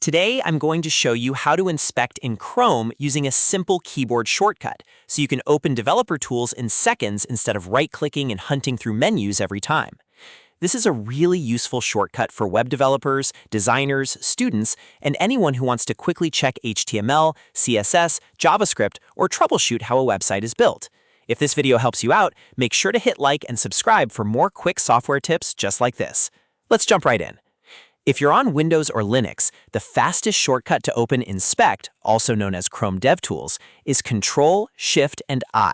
Today, I'm going to show you how to inspect in Chrome using a simple keyboard shortcut, so you can open developer tools in seconds instead of right-clicking and hunting through menus every time. This is a really useful shortcut for web developers, designers, students, and anyone who wants to quickly check HTML, CSS, JavaScript, or troubleshoot how a website is built. If this video helps you out, make sure to hit like and subscribe for more quick software tips just like this. Let's jump right in. If you're on Windows or Linux, the fastest shortcut to open Inspect, also known as Chrome DevTools, is Ctrl Shift and I.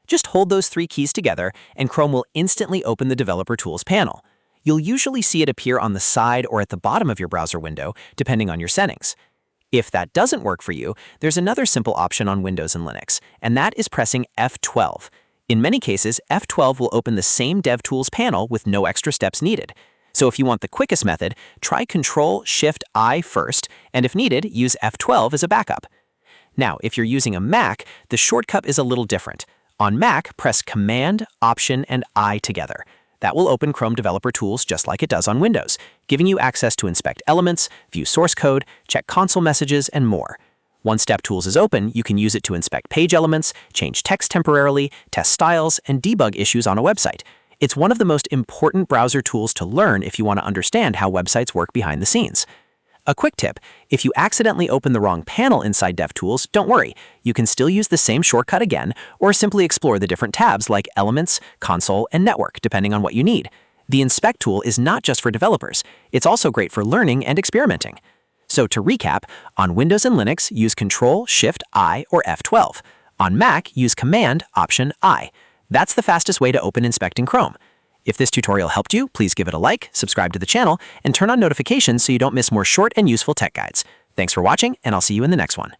Just hold those three keys together, and Chrome will instantly open the Developer Tools panel. You'll usually see it appear on the side or at the bottom of your browser window, depending on your settings. If that doesn't work for you, there's another simple option on Windows and Linux, and that is pressing F12. In many cases, F12 will open the same DevTools panel with no extra steps needed. So if you want the quickest method, try Ctrl Shift I first, and if needed, use F12 as a backup. Now, if you're using a Mac, the shortcut is a little different. On Mac, press Cmd Option and I together. That will open Chrome Developer Tools just like it does on Windows, giving you access to inspect elements, view source code, check console messages, and more. Once DevTools is open, you can use it to inspect page elements, change text temporarily, test styles, and debug issues on a website. It's one of the most important browser tools to learn if you want to understand how websites work behind the scenes. A quick tip, if you accidentally open the wrong panel inside DevTools, don't worry. You can still use the same shortcut again, or simply explore the different tabs like Elements, Console, and Network, depending on what you need. The Inspect tool is not just for developers. It's also great for learning and experimenting. So to recap, on Windows and Linux, use Ctrl Shift I or F12. On Mac, use Cmd Option I. That's the fastest way to open Inspect in Chrome. If this tutorial helped you, please give it a like, subscribe to the channel, and turn on notifications so you don't miss more short and useful tech guides. Thanks for watching, and I'll see you in the next one.